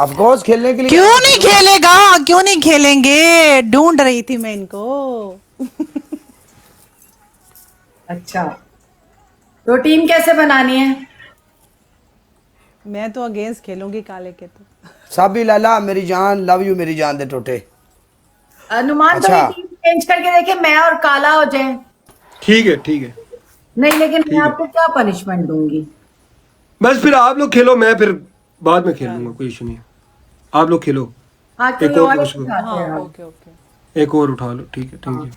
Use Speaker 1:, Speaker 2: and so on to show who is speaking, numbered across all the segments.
Speaker 1: Of course खेलने के लिए।
Speaker 2: क्यों नहीं खेलेगा, क्यों नहीं खेलेंगे, ढूंढ रही थी मैं इनको।
Speaker 3: अच्छा, तो टीम कैसे बनानी है?
Speaker 2: मैं तो अगेंस्ट खेलूंगी काले के तो।
Speaker 1: साबी लाला मेरी जान, लव यू मेरी जान दे टोटे।
Speaker 3: अनुमान तो
Speaker 1: अच्छा
Speaker 3: ये टीम चेंज करके देखे, मैं और काला हो जाए।
Speaker 4: ठीक है ठीक है
Speaker 3: नहीं, लेकिन मैं
Speaker 4: ठीक है।
Speaker 3: आपको क्या पनिशमेंट दूंगी?
Speaker 4: बस फिर आप लोग खेलो, मैं फिर बाद में खेल लूंगा, कोई इशू नहीं है। आप लोग खेलो।
Speaker 3: हाँ,
Speaker 4: एक
Speaker 3: कोई
Speaker 4: और
Speaker 3: और
Speaker 4: उसको
Speaker 3: उठाते
Speaker 2: हाँ
Speaker 3: हैं हम।
Speaker 2: Okay okay.
Speaker 4: एक और उठा लो, ठीक है थैंक यू।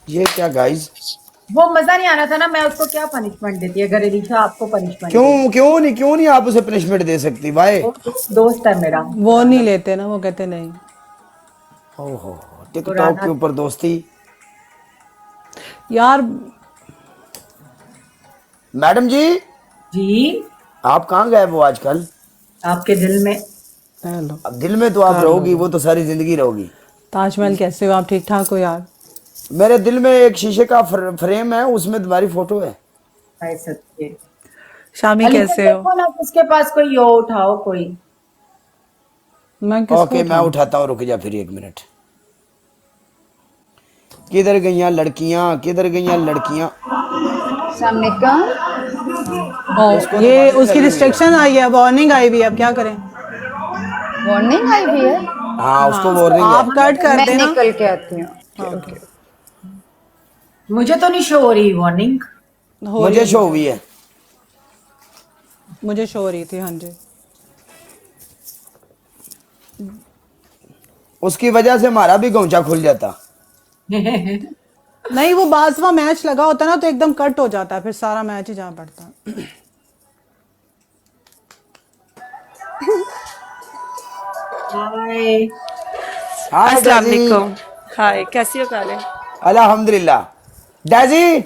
Speaker 1: ये क्या गाइस,
Speaker 3: वो मजा नहीं आ रहा था ना, मैं उसको क्या पनिशमेंट देती अगर एलिशा आपको पनिशमेंट दे?
Speaker 1: क्यों नहीं आप उसे पनिशमेंट दे सकती भाई?
Speaker 3: वो दोस्त है मेरा
Speaker 2: वो नहीं लेते ना, वो कहते नहीं।
Speaker 1: ओहो, टिकटॉक
Speaker 3: पुराना।
Speaker 1: के ऊपर दोस्ती।
Speaker 2: यार
Speaker 1: मैडम जी,
Speaker 3: जी,
Speaker 1: आप कहाँ गए वो आजकल?
Speaker 3: आपके दिल में।
Speaker 2: हेलो,
Speaker 1: अब दिल में तो आप रहोगी, वो तो सारी जिंदगी रहोगी।
Speaker 2: ताजमहल कैसे हो आप, ठीक ठाक हो यार?
Speaker 1: मेरे दिल में एक शीशे का फ्रेम है, उसमें तुम्हारी फोटो है।
Speaker 3: हाय सत्य।
Speaker 2: शामी
Speaker 3: अली
Speaker 2: कैसे हो?
Speaker 3: देखो ना, किसके पास कोई हो, उठाओ कोई।
Speaker 2: मैं किसको
Speaker 1: ओके मैं
Speaker 2: उठाऊं?
Speaker 1: उठाता हूँ, रुक जा फिर 1 मिनट। किधर गईयां लड़कियां, किधर गईयां लड़कियां? इसको तो
Speaker 2: ये
Speaker 1: बातें
Speaker 2: उसकी
Speaker 1: करनी है।
Speaker 2: रिस्ट्रिक्शन आई है, वार्निंग आई हुई है, अब क्या करें?
Speaker 5: वार्निंग आई भी है।
Speaker 1: हाँ उसको
Speaker 2: हाँ
Speaker 1: वार्निंग है।
Speaker 2: आप कट कर
Speaker 5: मैं
Speaker 2: देना।
Speaker 5: निकल के आती हूँ।
Speaker 2: हाँ, ओके।
Speaker 3: मुझे तो नहीं शो हो रही वार्निंग।
Speaker 2: हो रही
Speaker 1: मुझे
Speaker 2: है,
Speaker 1: शो हुई है।
Speaker 2: मुझे शो हो रही थी, हाँ जी।
Speaker 1: उसकी वजह से हमारा भी गौचा खुल जाता।
Speaker 2: नहीं, वो बाजवा मैच लगा होता ना तो एकदम कट हो जाता है, फिर सारा मैच ही जहाँ पड़ता है।
Speaker 3: हाय।
Speaker 1: हाँ
Speaker 6: अस्सलाम
Speaker 1: डैजी,
Speaker 6: वालेकुम। हाय, कैसी हो काले?
Speaker 1: अल्हम्दुलिल्लाह। डैजी,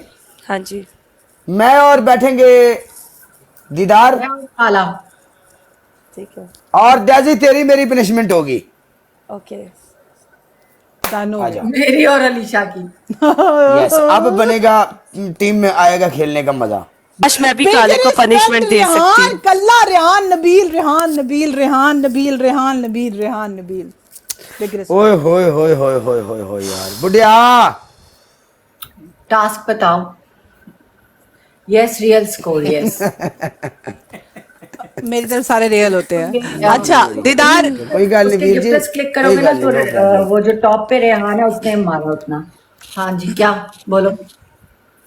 Speaker 6: हाँ जी।
Speaker 1: मैं और बैठेंगे दीदार,
Speaker 3: मैं और काला।
Speaker 6: ठीक है।
Speaker 1: और डैजी तेरी मेरी पनिशमेंट होगी।
Speaker 6: ओके।
Speaker 2: डन हो
Speaker 1: आ
Speaker 2: गया।
Speaker 1: जाओ।
Speaker 3: मेरी और अलीशा की।
Speaker 1: यस, अब बनेगा, टीम में आएगा खेलने का मजा।
Speaker 6: बस मैं भी
Speaker 2: बिग
Speaker 6: काले को
Speaker 2: रिस्पेक्ट
Speaker 6: पनिशमेंट दे सकती
Speaker 2: रेहान,
Speaker 6: हूँ।
Speaker 2: कल्ला रेहान, नबील रेहान, नबील रेहान, नबील रेहान, नबील रेहान, नबील। बिग
Speaker 1: ओए
Speaker 2: रिस्पेक्ट।
Speaker 1: होए होए होए होए होए होए यार बुढ़िया।
Speaker 3: टास्क बताओ। Yes, real score, yes.
Speaker 2: मेरी तरफ सारे रियल होते हैं। अच्छा दीदार,
Speaker 1: कोई गल नहीं
Speaker 3: उसके
Speaker 1: वीर जी,
Speaker 3: गिफ्ट क्लिक
Speaker 1: कोई
Speaker 3: करोगे ना
Speaker 1: गल
Speaker 3: तो
Speaker 1: नहीं, नो प्रॉब्लम।
Speaker 3: वो जो टॉप पे रेहान है उसने मारा उतना। हाँ जी, क्या बोलो?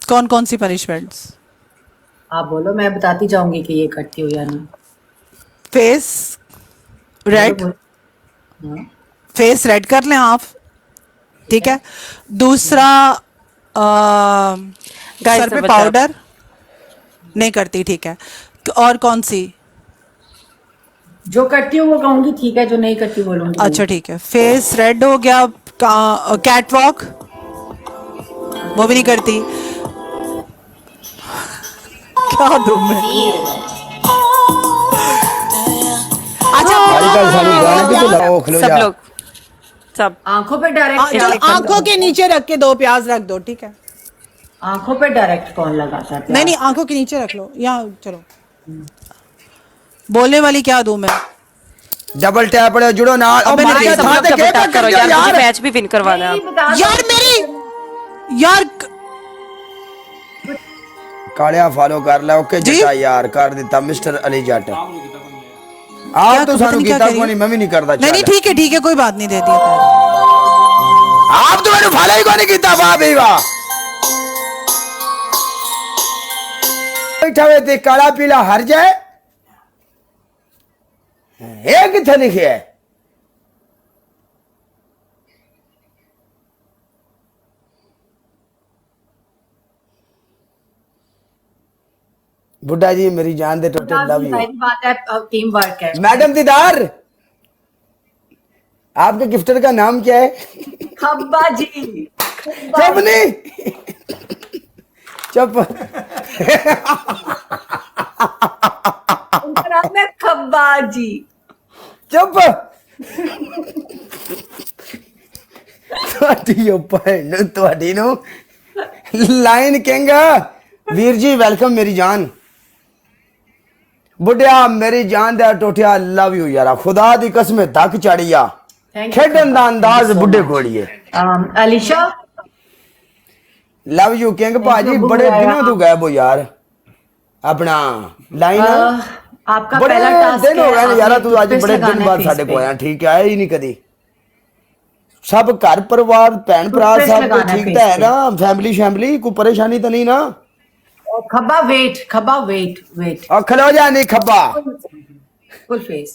Speaker 2: कौन कौन सी पनिशमेंट्स?
Speaker 3: आप बोलो, मैं बताती जाऊंगी कि ये करती हो या नहीं।
Speaker 2: फेस
Speaker 3: बोलो
Speaker 2: रेड,
Speaker 3: बोलो। हाँ।
Speaker 2: फेस रेड कर लें आप, ठीक है। दूसरा
Speaker 6: गाइस
Speaker 2: सर पे
Speaker 6: बता।
Speaker 2: पाउडर नहीं करती, ठीक है। और कौन सी?
Speaker 3: जो करती हूँ वो कहूंगी ठीक है, जो नहीं करती बोलूंगी नहीं।
Speaker 2: अच्छा ठीक है, फेस रेड हो गया। कैट वॉक वो भी नहीं करती। क्या दूं मैं? अच्छा
Speaker 1: आजकल सानू गाने भी तो
Speaker 2: प्याज,
Speaker 1: लगाओ, खलो
Speaker 6: सब
Speaker 1: जा।
Speaker 6: लोग, सब।
Speaker 3: आंखों पे डायरेक्ट क्या?
Speaker 2: चलो आंखों के नीचे रख के 2 प्याज रख दो, ठीक है।
Speaker 3: आंखों पे डायरेक्ट कौन लगाता है
Speaker 2: नहीं
Speaker 3: प्याज?
Speaker 2: नहीं, आंखों के नीचे रख लो, यहाँ चलो। बोलने वाली क्या दूं मैं?
Speaker 1: डबल टैप पड़े जुड़ो ना। ओ
Speaker 2: अबे
Speaker 1: मार
Speaker 2: नहीं,
Speaker 1: के
Speaker 6: गाइस सब
Speaker 1: था
Speaker 6: लोग
Speaker 1: ते
Speaker 6: डबल
Speaker 1: के
Speaker 6: टैप करो
Speaker 1: कर
Speaker 6: यार, मुझे
Speaker 1: यार।
Speaker 6: मैच भी विन करवाना है
Speaker 3: नहीं,
Speaker 6: अब।
Speaker 3: बता दो।
Speaker 2: यार मेरी, यार
Speaker 1: कालिया फॉलो कर ले। ओके
Speaker 2: जी?
Speaker 1: जटा यार कर दिता मिस्टर अली जट।
Speaker 2: क्या
Speaker 1: आप तो
Speaker 2: पता
Speaker 1: सानू
Speaker 2: नहीं क्या
Speaker 1: कीता
Speaker 2: कह रही
Speaker 1: को
Speaker 2: हो?
Speaker 1: नहीं, मैं भी नहीं करदा।
Speaker 2: नहीं नहीं,
Speaker 1: चल
Speaker 2: ठीक है कोई बात नहीं, दे दिया पैर।
Speaker 1: आप तो मैंने फॉलो ही को नहीं कीता। वाह भाई वाह। बैठा हुए ते काला पीला हर जाए, ये किथे लिखे है? बुड्ढा जी मेरी जान दे टोटे, लव यू।
Speaker 3: जाहिर बात है, टीम वर्क है।
Speaker 1: मैडम दीदार, आपके गिफ्टर का नाम क्या है?
Speaker 3: खब्बा जी।
Speaker 1: चुप नहीं, चुप।
Speaker 3: उनका नाम है खब्बा जी।
Speaker 1: चुप। ਤੁਹਾਡੀ ਉਹ ਭੈਣ ਨੂੰ, ਤੁਹਾਡੀ ਨੂੰ Lion King Veer ji welcome मेरी जान। बुढ़िया मेरी जान दे टोटिया लव यू यारा खुदा दी कसम धक चढ़िया
Speaker 3: Thank you.
Speaker 1: खेडन दा अंदाज बुढ़े कोड़ी है
Speaker 3: अलीशा
Speaker 1: लव यू किंग भाजी
Speaker 3: you,
Speaker 1: बड़े
Speaker 3: बुआ
Speaker 1: दिनों
Speaker 3: यार।
Speaker 1: तो गायब हो यार अपना लाइन
Speaker 3: आपका
Speaker 1: बड़े
Speaker 3: पहला टास्क
Speaker 1: दिन हो गए ने यारा तू आज
Speaker 3: टूथपेस्ट
Speaker 1: बड़े दिन
Speaker 3: लगाना है
Speaker 1: बाद
Speaker 3: face
Speaker 1: साडे
Speaker 3: पे।
Speaker 1: को आया ठीक है आया ही नहीं कदी सब घर परिवार भैन भरा
Speaker 3: टूथपेस्ट
Speaker 1: सब
Speaker 3: लगाना है
Speaker 1: ठीक
Speaker 3: face
Speaker 1: तो है
Speaker 3: पे।
Speaker 1: ना फैमिली शैमिली कोई परेशानी तो नहीं ना
Speaker 3: खब्बा वेट
Speaker 1: और खलो जा नहीं खब्बा
Speaker 3: फुल फेस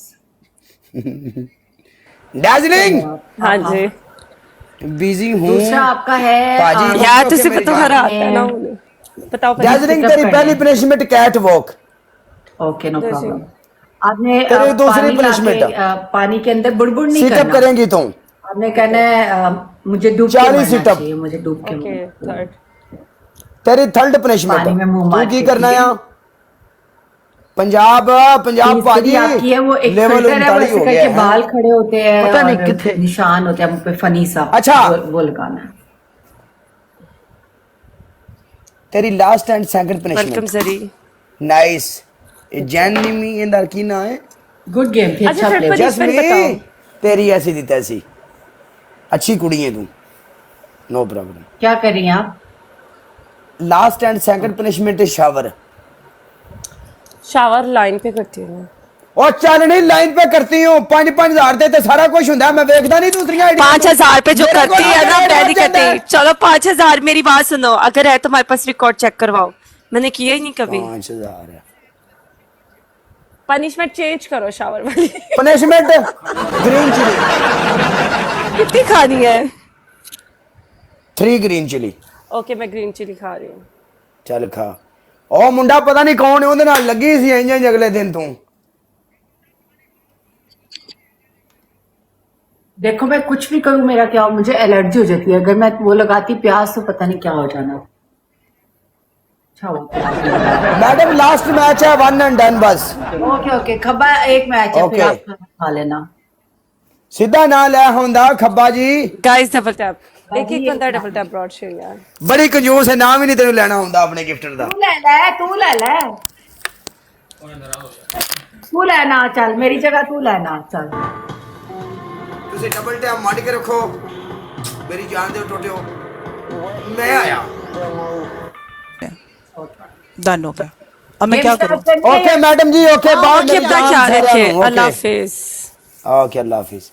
Speaker 1: डार्जिलिंग
Speaker 6: हाँ जी
Speaker 1: बिजी हूँ
Speaker 3: दूसरा आपका है
Speaker 1: पाजी
Speaker 6: यार
Speaker 1: ओके,
Speaker 6: तुझे
Speaker 1: मेरी
Speaker 6: तो
Speaker 1: बात।
Speaker 6: हरा आता है ना उन्हें। बताओ पहले।
Speaker 1: डार्जिलिंग
Speaker 3: pick up
Speaker 1: तेरी
Speaker 3: करना
Speaker 1: पहली
Speaker 3: है।
Speaker 1: Punishment cat walk
Speaker 3: okay no
Speaker 6: जैसे-
Speaker 3: प्रॉब्लम आपने
Speaker 1: तेरी दूसरी
Speaker 3: पानी लाके,
Speaker 1: punishment।
Speaker 3: पानी के अंदर बुड़बुड़ नहीं
Speaker 1: सिटअप
Speaker 3: करना
Speaker 1: करेंगी तुम
Speaker 3: आपने कहना है मुझे डूब के
Speaker 1: 40
Speaker 3: मरना
Speaker 1: sit-up।
Speaker 3: चाहिए मुझे डूब के
Speaker 6: ओके
Speaker 3: मरना।
Speaker 6: थर्ड
Speaker 1: तेरी थर्ड पनिशमेंट
Speaker 3: पानी में मुंह
Speaker 1: तू
Speaker 3: मार
Speaker 1: की
Speaker 3: के,
Speaker 1: करना
Speaker 3: ठीक है?
Speaker 1: है पंजाब पंजाब
Speaker 3: तीसरी
Speaker 1: पाजी
Speaker 3: आपकी है वो एक
Speaker 1: लेवल
Speaker 3: फिल्टर है वो
Speaker 1: 39
Speaker 3: ऐसे
Speaker 1: हो
Speaker 3: करके
Speaker 1: गया है
Speaker 3: बाल खड़े होते हैं
Speaker 1: पता नहीं
Speaker 3: और
Speaker 1: किथे।
Speaker 3: निशान होते हैं मुंह पे फनी सा
Speaker 1: अच्छा।
Speaker 3: वो लगाना है
Speaker 1: तेरी last and second
Speaker 6: welcome
Speaker 1: punishment
Speaker 6: सरी।
Speaker 1: नाइस जैनमी इंदर की ना है
Speaker 3: गुड गेम थी
Speaker 6: अच्छा,
Speaker 3: अच्छा
Speaker 6: फिर
Speaker 3: प्ले
Speaker 6: punishment
Speaker 1: जसमी
Speaker 6: बताओ।
Speaker 1: तेरी ऐसी दी तैसी अच्छी कुड़ी है तू नो प्रॉब्लम
Speaker 3: क्या कर रही हैं आप
Speaker 1: last and second punishment is shower
Speaker 6: shower line पे करती हूँ मैं।
Speaker 1: और चल नहीं लाइन पे करती हूँ 5,000 दे ते सारा कुछ हुंदा मैं देखदा नहीं दूसरी आईडी
Speaker 6: 5,000 पे जो
Speaker 1: मेरे को
Speaker 6: करती है ना
Speaker 1: आइडिया
Speaker 6: मैं नहीं
Speaker 1: जाता है।
Speaker 6: करती। चलो 5,000 मेरी बात सुनो, अगर है तो हमारे पास रिकॉर्ड चेक करवाओ। मैंने किया ही नहीं कभी।
Speaker 1: 5,000 है
Speaker 6: पनिशमेंट चेंज करो शावर वाली।
Speaker 1: पनिशमेंट ग्रीन चिली
Speaker 6: कितनी खानी है?
Speaker 1: 3 ग्रीन चिली
Speaker 6: ओके मैं ग्रीन चिली खा रही हूँ।
Speaker 1: चल खा ओ मुंडा पता नहीं कौन है ਉਹਦੇ ਨਾਲ ਲੱਗੀ ਸੀ ਇੰਜ ਅਗਲੇ ਦਿਨ ਤੂੰ
Speaker 3: देखो मैं कुछ भी करूं मेरा क्या मुझे एलर्जी हो जाती है अगर मैं वो लगाती प्याज तो पता नहीं क्या हो जाना अच्छा हुआ
Speaker 1: मैडम लास्ट मैच है 1 एंड डन बस
Speaker 3: ओके ओके खब्बा एक मैच है फिर
Speaker 1: Okay.
Speaker 3: आप खा लेना
Speaker 1: ਸਿੱਧਾ ਨਾ ਲੈ ਹੁੰਦਾ ਖੱਬਾ ਜੀ
Speaker 6: गाइस डबल टैप, एक एक बंदा डबल टैप ब्रॉड शेयर यार।
Speaker 1: ਬੜੀ ਕੰਜੂਸ ਹੈ ਨਾਮ ਹੀ ਨਹੀਂ ਤੈਨੂੰ ਲੈਣਾ ਹੁੰਦਾ ਆਪਣੇ ਗਿਫਟਰ ਦਾ
Speaker 3: तू ले ना चल मेरी जगह तू लेना चल
Speaker 1: ਤੁਸੀਂ ਡਬਲ ਟੈਪ ਮਾਰ ਕੇ ਰੱਖੋ ਮੇਰੀ ਜਾਨ ਦੇ ਟੋਟਿਓ ਮੈਂ ਆਇਆ
Speaker 2: डन हो गया अब मैं क्या करूं
Speaker 1: ओके मैडम जी ओके
Speaker 6: ओके अपना ख्याल रखे, अल्लाह हाफिज।
Speaker 1: ओके अल्लाह हाफिज